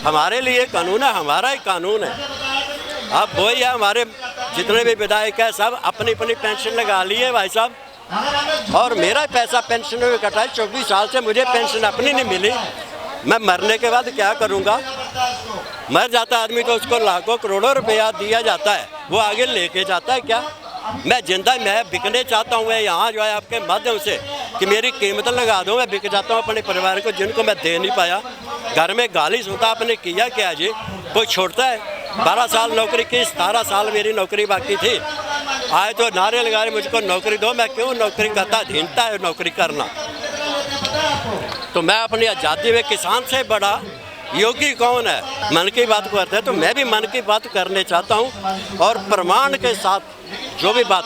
हमारे लिए कानून है, हमारा ही कानून है। अब वही है, हमारे जितने भी विधायक है सब अपनी अपनी पेंशन लगा लिए भाई साहब, और मेरा पैसा पेंशन में कटा है। 24 साल से मुझे पेंशन अपनी नहीं मिली। मैं मरने के बाद क्या करूँगा? मर जाता आदमी तो उसको लाखों करोड़ों रुपया दिया जाता है, वो आगे लेके जाता है क्या? मैं जिंदा मैं बिकने चाहता हूँ। मैं यहाँ जो है आपके माध्यम से कि मेरी कीमत लगा दूँ, मैं बिक जाता हूँ अपने परिवार को जिनको मैं दे नहीं पाया। घर में गाली सुनता, आपने किया क्या जी? कोई छोड़ता है? 12 साल नौकरी की, 17 साल मेरी नौकरी बाकी थी। आए तो नारे लगा रहे मुझको नौकरी दो। मैं क्यों नौकरी करता? धीनता है नौकरी करना। तो मैं अपनी आज़ादी में किसान से बड़ा योगी कौन है? मन की बात करते हैं तो मैं भी मन की बात करने चाहता हूँ, और प्रमाण के साथ जो भी बात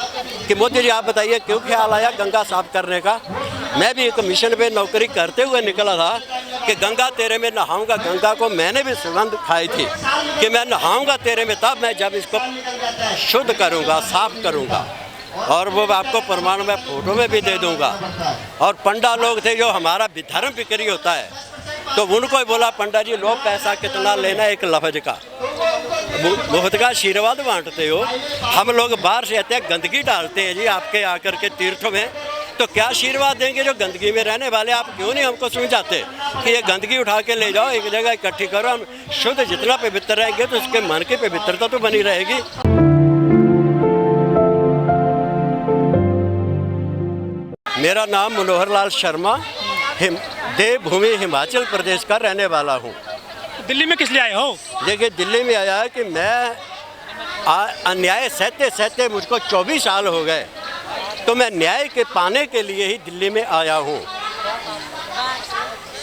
कि मोदी जी आप बताइए क्यों ख्याल आया गंगा साफ करने का? मैं भी एक मिशन पे नौकरी करते हुए निकला था कि गंगा तेरे में नहाऊंगा। गंगा को मैंने भी सुगंध खाई थी कि मैं नहाऊंगा तेरे में, तब मैं जब इसको शुद्ध करूँगा, साफ करूँगा। और वो आपको प्रमाण में फोटो में भी दे दूँगा। और पंडा लोग थे जो हमारा धर्म बिक्री होता है, तो उनको ही बोला पंडा जी लो पैसा कितना लेना एक लफ्ज का, बहुत का आशीर्वाद बांटते हो। हम लोग बाहर से आते हैं, गंदगी डालते हैं जी आपके आकर के तीर्थों में, तो क्या आशीर्वाद देंगे जो गंदगी में रहने वाले? आप क्यों नहीं हमको समझाते कि ये गंदगी उठा के ले जाओ, एक जगह इकट्ठी करो। हम शुद्ध जितना पवित्र रहेंगे तो उसके मन की पवित्रता तो बनी रहेगी। मेरा नाम मनोहर लाल शर्मा, देवभूमि हिमाचल प्रदेश का रहने वाला हूँ। दिल्ली में किस लिए आए हो? देखिए दिल्ली में आया है कि मैं अन्याय सहते सहते मुझको 24 साल हो गए, तो मैं न्याय के पाने के लिए ही दिल्ली में आया हूँ।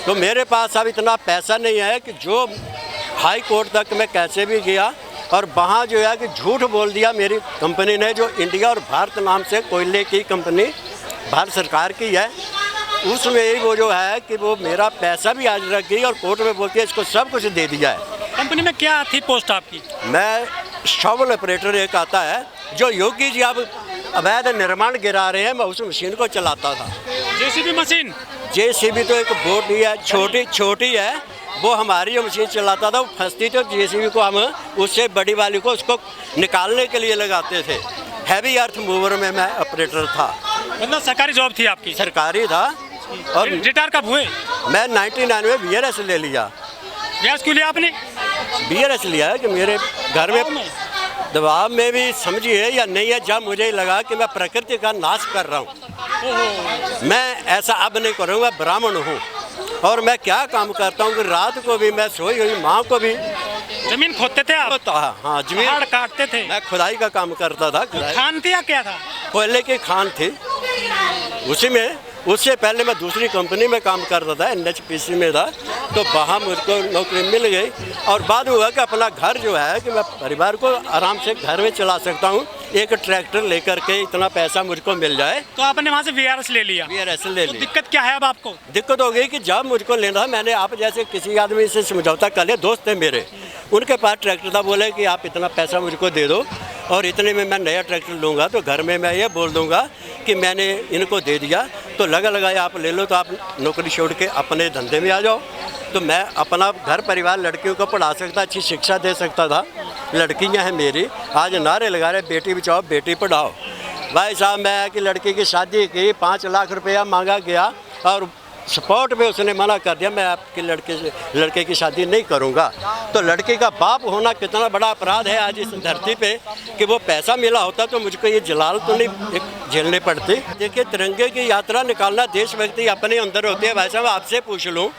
तो मेरे पास अब इतना पैसा नहीं है कि जो हाई कोर्ट तक मैं कैसे भी गया, और वहाँ जो है कि झूठ बोल दिया मेरी कंपनी ने, जो इंडिया और भारत नाम से कोयले की कंपनी भारत सरकार की है, उसमें ही वो जो है कि वो मेरा पैसा भी आज रख गई और कोर्ट में बोलती है इसको सब कुछ दे दिया है। कंपनी में क्या थी पोस्ट आपकी? मैं शॉवल ऑपरेटर एक आता है, जो योगी जी अब अवैध निर्माण गिरा रहे हैं, मैं उस मशीन को चलाता था। JCB machine? जेसीबी तो एक बोट ही है, छोटी है, वो हमारी जो मशीन चलाता था वो फंसती थी, जेसीबी को हम उससे बड़ी वाली को उसको निकालने के लिए लगाते थे। हैवी अर्थ मूवर में मैं ऑपरेटर था। मतलब सरकारी जॉब थी आपकी? सरकारी था। और रिटायर कब हुए? मैं 99 में BRS ले लिया। BRS क्यों लिया आपने? BRS लिया है कि मेरे घर में दबाव में भी समझिए या नहीं है, जब मुझे लगा कि मैं प्रकृति का नाश कर रहा हूँ। मैं ऐसा अब नहीं करूँगा, ब्राह्मण हूँ और मैं क्या काम करता हूँ कि रात को भी मैं सोई हुई माँ को भी जमीन खोदते थे आप? हाँ, जमीन काटते थे। मैं खुदाई का काम करता था। खान थी या क्या था? कोयले की खान थी उसी में। उससे पहले मैं दूसरी कंपनी में काम करता था, NHPC में था, तो वहाँ मुझको नौकरी मिल गई। और बाद में हुआ कि अपना घर जो है कि मैं परिवार को आराम से घर में चला सकता हूँ, एक ट्रैक्टर लेकर के इतना पैसा मुझको मिल जाए। तो आपने वहाँ से BRS ले लिया? BRS ले लिया। दिक्कत क्या है अब आपको? दिक्कत हो गई कि जब मुझको लेना, मैंने आप जैसे किसी आदमी से समझौता कर लिया, दोस्त थे मेरे, उनके पास ट्रैक्टर था, बोले कि आप इतना पैसा मुझको दे दो और इतने में मैं नया ट्रैक्टर लूँगा। तो घर में मैं ये बोल दूँगा कि मैंने इनको दे दिया, तो लगाया आप ले लो, तो आप नौकरी छोड़ के अपने धंधे में आ जाओ। तो मैं अपना घर परिवार लड़कियों को पढ़ा सकता, अच्छी शिक्षा दे सकता था। लड़कियां हैं मेरी, आज नारे लगा रहे बेटी बचाओ बेटी पढ़ाओ। भाई साहब मैं कि लड़की की शादी की 5 लाख रुपया मांगा गया और स्पॉट पे उसने मना कर दिया, मैं आपके लड़के की शादी नहीं करूंगा। तो लड़की का बाप होना कितना बड़ा अपराध है आज इस धरती पे, कि वो पैसा मिला होता तो मुझको ये जलाल तो नहीं झेलने पड़ती। देखिए तिरंगे की यात्रा निकालना देशभक्ति अपने अंदर होती है। भाई साहब आपसे पूछ लूँ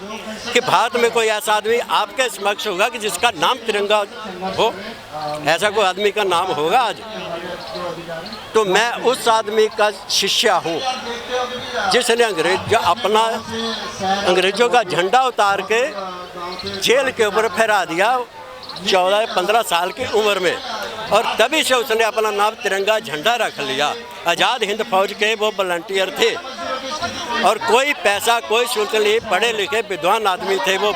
कि भारत में कोई ऐसा आदमी आपके समक्ष होगा कि जिसका नाम तिरंगा हो? ऐसा कोई आदमी का नाम होगा आज? तो मैं उस आदमी का शिष्य हूँ जिसने अंग्रेजों का झंडा उतार के जेल के ऊपर फहरा दिया 14-15 साल की उम्र में, और तभी से उसने अपना नाम तिरंगा झंडा रख लिया। आज़ाद हिंद फौज के वो वॉलंटियर थे और कोई पैसा कोई शुल्क नहीं, पढ़े लिखे विद्वान आदमी थे वो।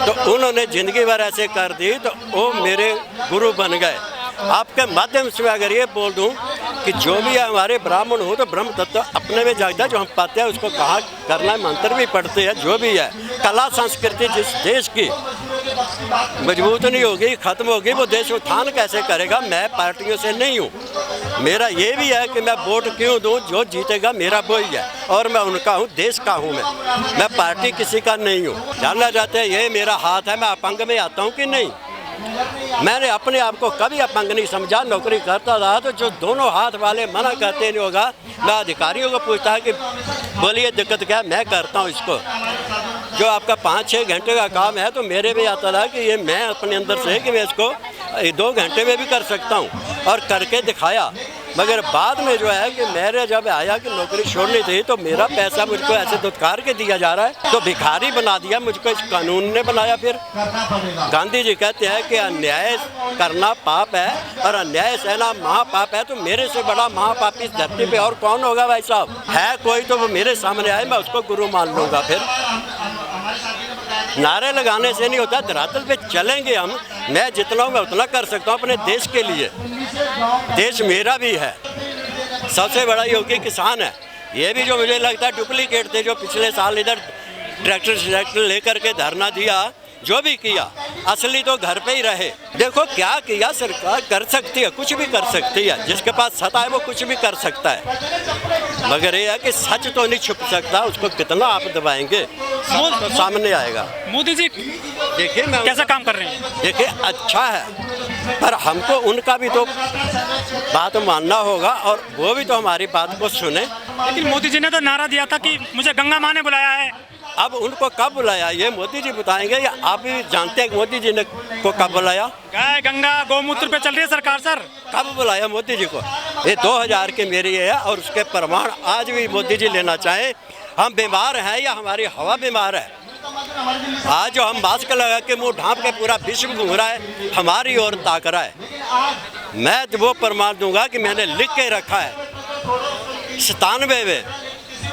तो उन्होंने ज़िंदगी भर ऐसे कर दी, तो वो मेरे गुरु बन गए। आपके माध्यम से अगर ये बोल दूं कि जो भी है हमारे ब्राह्मण हो तो ब्रह्म तत्व अपने में जागता है, जो हम पाते हैं उसको कहाँ करना है, मंत्र भी पढ़ते हैं, जो भी है कला संस्कृति जिस देश की मजबूत नहीं होगी, खत्म होगी, वो देश उत्थान कैसे करेगा? मैं पार्टियों से नहीं हूँ। मेरा ये भी है कि मैं वोट क्यों दूँ, जो जीतेगा मेरा वही है और मैं उनका हूँ, देश का हूँ। मैं पार्टी किसी का नहीं हूँ। जानना चाहते हैं ये मेरा हाथ है, मैं अपंग में आता हूँ कि नहीं? मैंने अपने आप को कभी अपंग नहीं समझा, नौकरी करता रहा। तो जो दोनों हाथ वाले मना करते नहीं होगा, मैं अधिकारियों को पूछता है कि बोलिए दिक्कत क्या है, मैं करता हूँ इसको। जो आपका 5-6 घंटे का काम है तो मेरे भी आता था कि ये मैं अपने अंदर से कि मैं इसको 2 घंटे में भी कर सकता हूँ और करके दिखाया। मगर बाद में जो है कि मेरे जब आया कि नौकरी छोड़नी थी तो मेरा पैसा मुझको ऐसे दुत्कार के दिया जा रहा है, तो भिखारी बना दिया मुझको इस कानून ने बनाया। फिर गांधी जी कहते हैं कि अन्याय करना पाप है और अन्याय सहना महापाप है, तो मेरे से बड़ा महापाप इस धरती पे और कौन होगा भाई साहब? है कोई तो वो मेरे सामने आए, मैं उसको गुरु मान लूँगा। फिर नारे लगाने से नहीं होता, धरातल पे चलेंगे हम। मैं जितना हूँ मैं उतना कर सकता हूँ अपने देश के लिए। देश मेरा भी है, सबसे बड़ा योगी किसान है। ये भी जो मुझे लगता है डुप्लीकेट थे, जो पिछले साल इधर ट्रैक्टर लेकर के धरना दिया, जो भी किया, असली तो घर पे ही रहे। देखो क्या किया सरकार, कर सकती है, कुछ भी कर सकती है। जिसके पास सत्ता है वो कुछ भी कर सकता है, मगर ये है कि सच तो नहीं छुप सकता, उसको कितना आप दबाएंगे सच तो सामने आएगा। मोदी जी देखिए मैं कैसा काम कर रहे हैं? देखिए अच्छा है, पर हमको उनका भी तो बात मानना होगा और वो भी तो हमारी बात को सुने। लेकिन मोदी जी ने तो नारा दिया था कि मुझे गंगा माँ ने बुलाया है। अब उनको कब बुलाया ये मोदी जी बताएंगे या आप भी जानते हैं कि मोदी जी ने को कब बुलाया? गाय गंगा गौमूत्र पे चल रही है सरकार सर। कब बुलाया मोदी जी को? ये 2000 की मेरी है और उसके प्रमाण आज भी मोदी जी लेना चाहें। हम बीमार हैं या हमारी हवा बीमार है? आज जो हम मास्क लगा के मुंह ढांप के पूरा विश्व घूम रहा है, हमारी ओर ताक रहा है। मैं तो वो प्रमाण दूंगा कि मैंने लिख के रखा है 97 में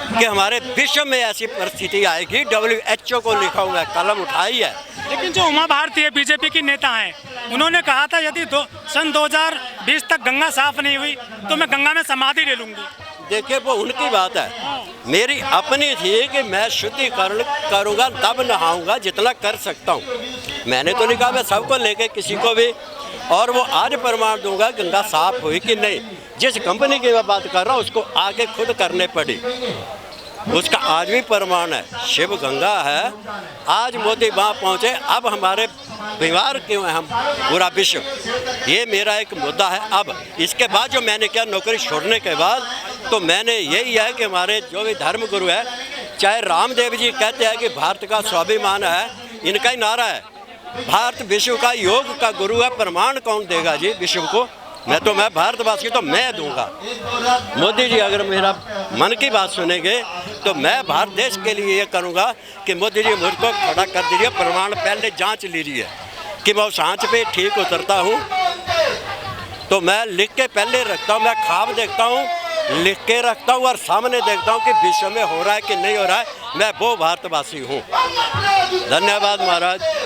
कि हमारे विश्व में ऐसी परिस्थिति आएगी। WHO को लिखा हुआ है, कलम उठाई है। लेकिन जो उमा भारती है बीजेपी की नेता हैं, उन्होंने कहा था यदि सन 2020 तक गंगा साफ नहीं हुई तो मैं गंगा में समाधि ले लूंगी। देखिए वो उनकी बात है, मेरी अपनी थी कि मैं शुद्धिकरण करूँगा तब नहाऊंगा जितना कर सकता हूँ। मैंने तो नहीं कहा मैं सबको लेके किसी को भी, और वो आज प्रमाण दूंगा गंगा साफ हुई कि नहीं। जिस कंपनी की मैं बात कर रहा हूँ उसको आगे खुद करने पड़ी, उसका आज भी प्रमाण है। शिव गंगा है, आज मोदी वहाँ पहुँचे, अब हमारे बीमार क्यों हैं हम पूरा विश्व? ये मेरा एक मुद्दा है। अब इसके बाद जो मैंने किया नौकरी छोड़ने के बाद, तो मैंने यही है कि हमारे जो भी धर्म गुरु है, चाहे रामदेव जी कहते हैं कि भारत का स्वाभिमान है, इनका ही नारा है भारत विश्व का योग का गुरु है। प्रमाण कौन देगा जी विश्व को? मैं भारतवासी तो मैं दूंगा। मोदी जी अगर मेरा मन की बात सुनेंगे तो मैं भारत देश के लिए ये करूंगा कि मोदी जी मुझको खड़ा कर दीजिए, प्रमाण पहले जांच लीजिए कि मैं उस आँच पे ठीक उतरता हूँ। तो मैं लिख के पहले रखता हूँ, मैं ख्वाब देखता हूँ, लिख के रखता हूँ और सामने देखता हूँ कि विश्व में हो रहा है कि नहीं हो रहा है। मैं वो भारतवासी हूँ। धन्यवाद महाराज।